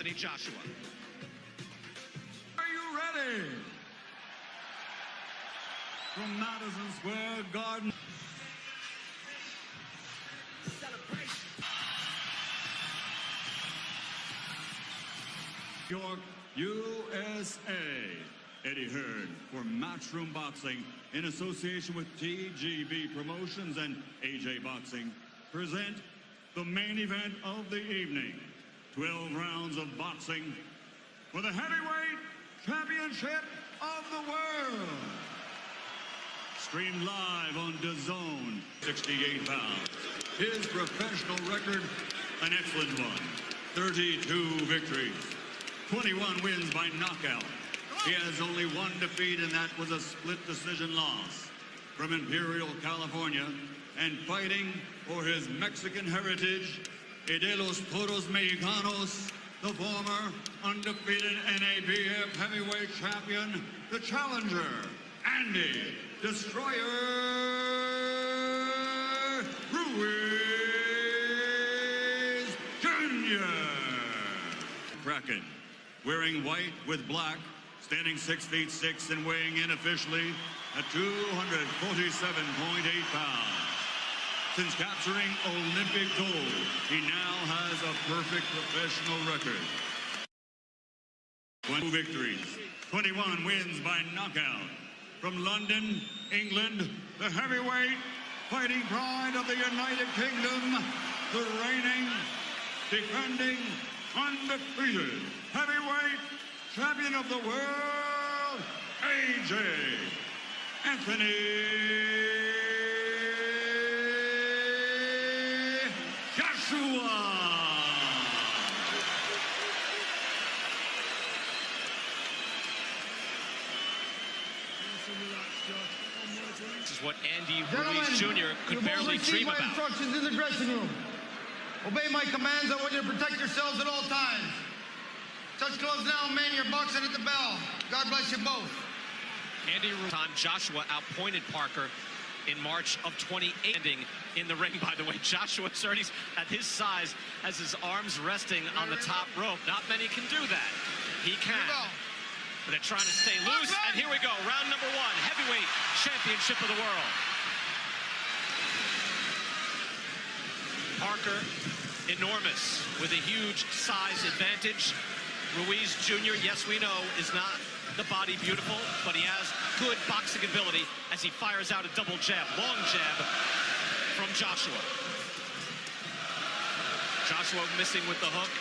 Anthony Joshua. Are you ready? From Madison Square Garden. York, USA. Eddie Hearn for Matchroom Boxing in association with TGB Promotions and AJ Boxing present the main event of the evening. 12 rounds of boxing for the heavyweight championship of the world. Streamed live on DAZN, 68 pounds. His professional record, an excellent one. 32 victories, 21 wins by knockout. He has only one defeat, and that was a split decision loss. From Imperial, California, and fighting for his Mexican heritage, de los Toros Mexicanos, the former undefeated NABF heavyweight champion, the challenger, Andy Destroyer Ruiz Jr. Kraken, wearing white with black, standing 6 feet 6 and weighing in officially at 247.8 pounds. Since capturing Olympic gold, he now has a perfect professional record. 20 victories, 21 wins by knockout. From London, England, the heavyweight fighting pride of the United Kingdom, the reigning, defending, undefeated heavyweight champion of the world, AJ Anthony Joshua. This is what Andy Ruiz Jr. could barely dream about. Instructions in the dressing room. Obey my commands. I want you to protect yourselves at all times. Touch gloves now, men. You're boxing at the bell. God bless you both. Andy Ruiz, Joshua outpointed Parker in March of 2018 in the ring. By the way, Joshua already at his size has his arms resting on the top rope. Not many can do that. He can. But they're trying to stay loose. And here we go. Round number 1, heavyweight championship of the world. Parker, enormous, with a huge size advantage. Ruiz Jr., yes, we know, is not the body beautiful, but he has good boxing ability as he fires out a double jab, long jab from Joshua. Joshua missing with the hook.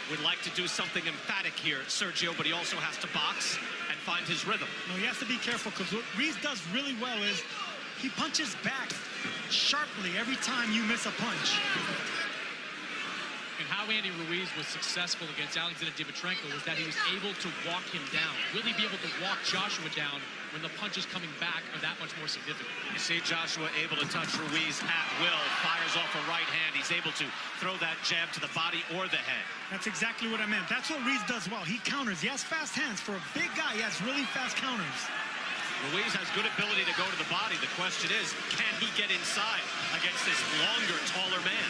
Would like to do something emphatic here, Sergio, but he also has to box and find his rhythm. No, he has to be careful, because what Ruiz does really well is he punches back sharply every time you miss a punch. And how Andy Ruiz was successful against Alexander Dimitrenko was that he was able to walk him down, really be able to walk Joshua down when the punches coming back are that much more significant. You see Joshua able to touch Ruiz at will, fires off a right hand. He's able to throw that jab to the body or the head. That's exactly what I meant. That's what Ruiz does well. He counters. He has fast hands. For a big guy, he has really fast counters. Ruiz has good ability to go to the body. The question is, can he get inside against this longer, taller man?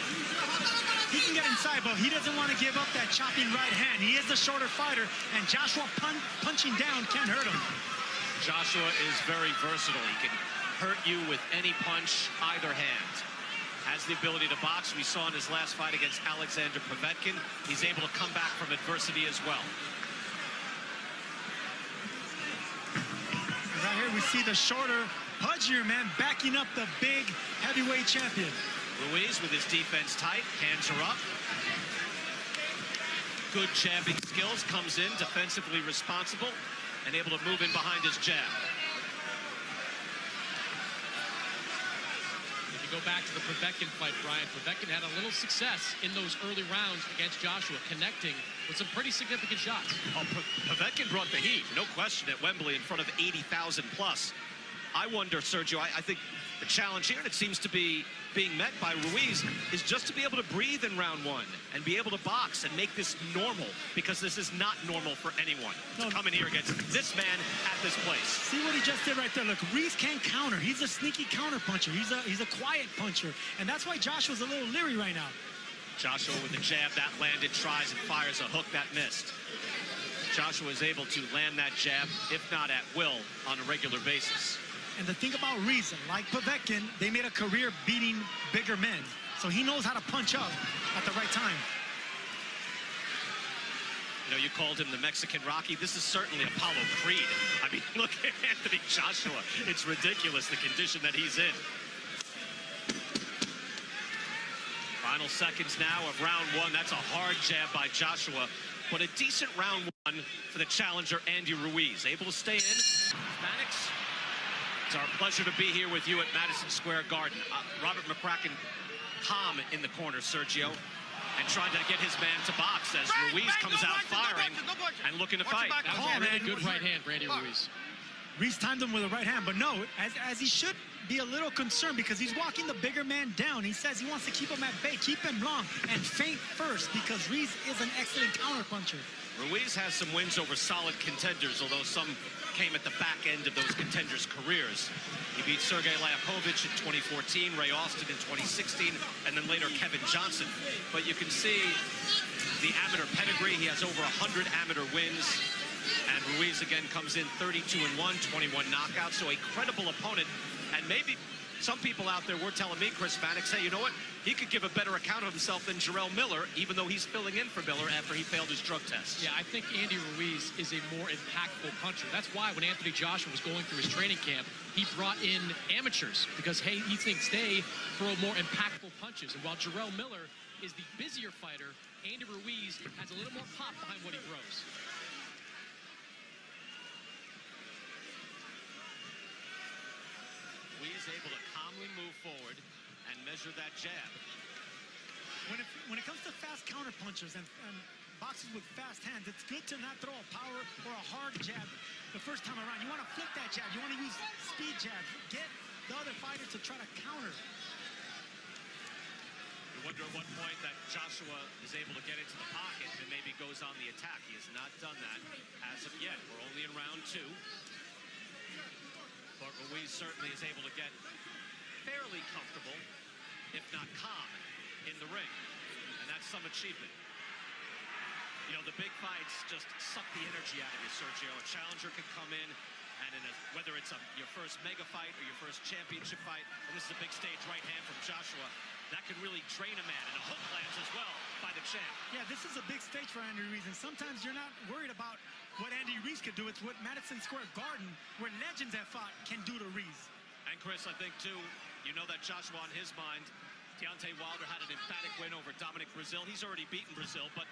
He can get inside, but he doesn't want to give up that chopping right hand. He is the shorter fighter, and Joshua punching down can't hurt him. Joshua is very versatile. He can hurt you with any punch, either hand. Has the ability to box. We saw in his last fight against Alexander Povetkin. He's able to come back from adversity as well. Right here we see the shorter, pudgier man backing up the big heavyweight champion. Ruiz with his defense tight, hands are up. Good jabbing skills, comes in defensively responsible and able to move in behind his jab. If you go back to the Povetkin fight, Brian, Povetkin had a little success in those early rounds against Joshua, connecting with some pretty significant shots. Oh, Povetkin brought the heat, no question, at Wembley in front of 80,000 plus. I wonder, Sergio, I think the challenge here, and it seems to be being met by Ruiz, is just to be able to breathe in round 1 and be able to box and make this normal, because this is not normal for anyone to come in here against this man at this place. See what he just did right there. Look, Ruiz can't counter. He's a sneaky counter puncher. He's a quiet puncher, and that's why Joshua's a little leery right now. Joshua with the jab, that landed, tries and fires a hook that missed. Joshua is able to land that jab, if not at will, on a regular basis. And the thing about Ruiz, like Povetkin, they made a career beating bigger men. So he knows how to punch up at the right time. You know, you called him the Mexican Rocky. This is certainly Apollo Creed. I mean, look at Anthony Joshua. It's ridiculous, the condition that he's in. Final seconds now of round one. That's a hard jab by Joshua, but a decent round one for the challenger, Andy Ruiz. Able to stay in. Mannix, it's our pleasure to be here with you at Madison Square Garden. Robert McCracken calm in the corner, Sergio, and trying to get his man to box as Ruiz comes out firing and looking to fight. That was a really good right hand for Andy Ruiz. Ruiz timed him with a right hand, but no, as he should be a little concerned because he's walking the bigger man down. He says he wants to keep him at bay, keep him long, and feint first because Ruiz is an excellent counterpuncher. Ruiz has some wins over solid contenders, although some came at the back end of those contenders' careers. He beat Sergey Liapovich in 2014, Ray Austin in 2016, and then later Kevin Johnson. But you can see the amateur pedigree. He has over 100 amateur wins. And Ruiz again comes in 32-1, 21 knockouts, so a credible opponent. And maybe some people out there were telling me, Chris Mannix, hey, you know what? He could give a better account of himself than Jarrell Miller, even though he's filling in for Miller after he failed his drug test. Yeah, I think Andy Ruiz is a more impactful puncher. That's why when Anthony Joshua was going through his training camp, he brought in amateurs because, hey, he thinks they throw more impactful punches. And while Jarrell Miller is the busier fighter, Andy Ruiz has a little more pop behind what he throws. Ruiz able to calmly move forward and measure that jab. When it comes to fast counterpunchers and boxers with fast hands, it's good to not throw a power or a hard jab the first time around. You want to flip that jab. You want to use speed jabs. Get the other fighter to try to counter. You wonder at what point that Joshua is able to get into the pocket and maybe goes on the attack. He has not done that as of yet. We're only in round two. But Ruiz certainly is able to get fairly comfortable, if not calm, in the ring. And that's some achievement. You know, the big fights just suck the energy out of you, Sergio. A challenger can come in, and whether it's your first mega fight or your first championship fight, and this is a big stage right hand from Joshua, that can really drain a man. And a hook lands as well by the champ. Yeah, this is a big stage for Andy Ruiz, and sometimes you're not worried about what Andy Ruiz could do. It's what Madison Square Garden, where legends have fought, can do to Ruiz. And Chris, I think too, you know that Joshua on his mind, Deontay Wilder had an emphatic win over Dominic Brazil. He's already beaten Brazil, but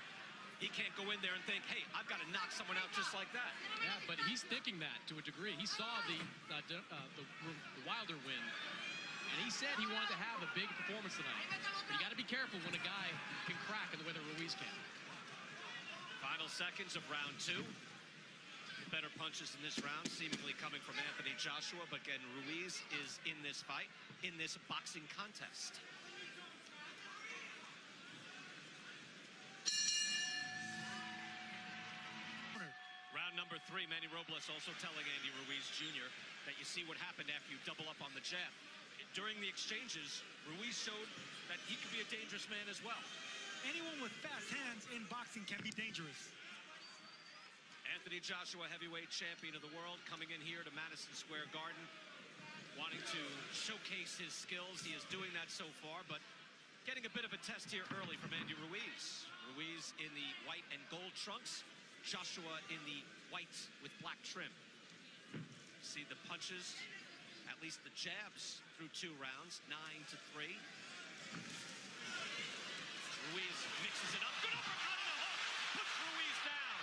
he can't go in there and think, hey, I've got to knock someone out just like that. Yeah, but he's thinking that to a degree. He saw the Wilder win, and he said he wanted to have a big performance tonight. But you got to be careful when a guy can crack in the way that Ruiz can. Final seconds of round two. Better punches in this round, seemingly coming from Anthony Joshua, but again, Ruiz is in this fight, in this boxing contest. Round number three, Manny Robles also telling Andy Ruiz Jr. that you see what happened after you double up on the jab. During the exchanges, Ruiz showed that he could be a dangerous man as well. Anyone with fast hands in boxing can be dangerous. Anthony Joshua, heavyweight champion of the world, coming in here to Madison Square Garden, wanting to showcase his skills. He is doing that so far, but getting a bit of a test here early from Andy Ruiz. Ruiz in the white and gold trunks, Joshua in the white with black trim. See the punches, at least the jabs through 2 rounds, 9-3. Ruiz mixes it up, good uppercut and a hook, puts Ruiz down.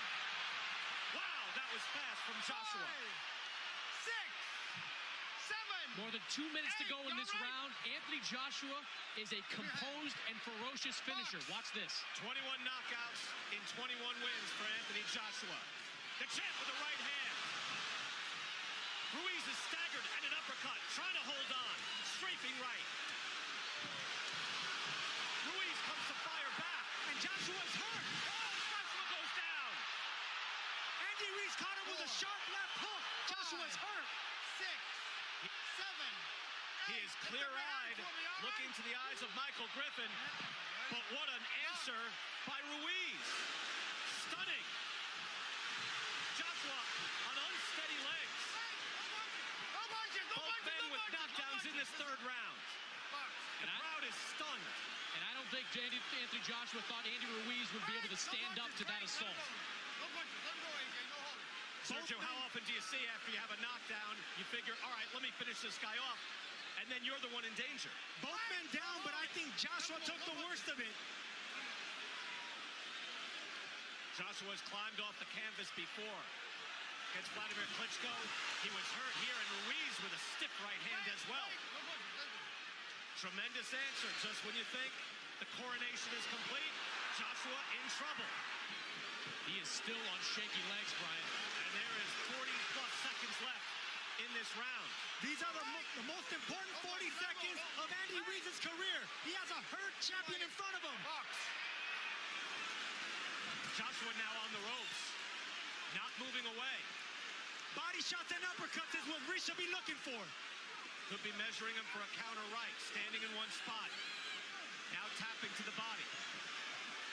Wow, that was fast from Joshua. 5, 6, 7. More than 2 minutes to go in this round. Anthony Joshua is a composed and ferocious finisher. Watch this. 21 knockouts in 21 wins for Anthony Joshua. The champ with the right hand. Ruiz is staggered and an uppercut, trying to hold on. Strafing right. Ruiz comes to fire back. And Joshua's hurt. Joshua goes down. Andy Ruiz caught him with a sharp left hook. Joshua's hurt. 6, 7. He is clear-eyed, looking to the eyes of Michael Griffin. But what an answer by Ruiz. Stunning. Joshua on unsteady legs. Both men with knockdowns in this third round. The crowd is stunned. And I don't think Anthony Joshua thought Andy Ruiz would be able to stand up to that assault. Sergio, how often do you see after you have a knockdown, you figure, all right, let me finish this guy off, and then you're the one in danger? Both men down, but I think Joshua took the worst of it. Joshua's climbed off the canvas before. Against Vladimir Klitschko, he was hurt here, and Ruiz with a stiff right hand as well. Tremendous answer. Just when you think the coronation is complete, Joshua in trouble. He is still on shaky legs, Brian. And there is 40-plus seconds left in this round. These are the most important 40 seconds of Andy Ruiz's career. He has a hurt champion in front of him. Joshua now on the ropes, not moving away. Body shots and uppercuts is what Ruiz should be looking for. Could be measuring him for a counter right, standing in one spot. Now tapping to the body.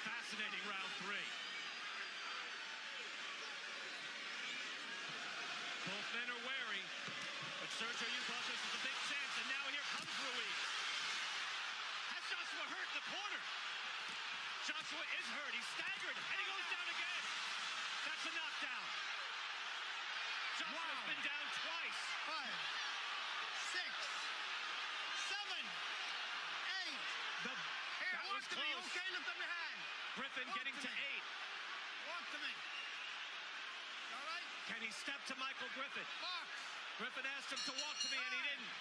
Fascinating round three. Both men are wary, but Sergio, you thought this was a big chance, and now here comes Ruiz. Has Joshua hurt in the corner? Joshua is hurt. He's staggered, and he goes down again. That's a knockdown. Joshua's been down twice. 5, 6, 7, 8. That was close. Okay, lift up your hand. Griffin Walk getting to to me. 8. Walk to me. All right? Can he step to Michael Griffin? Box. Griffin asked him to walk to me, and he didn't.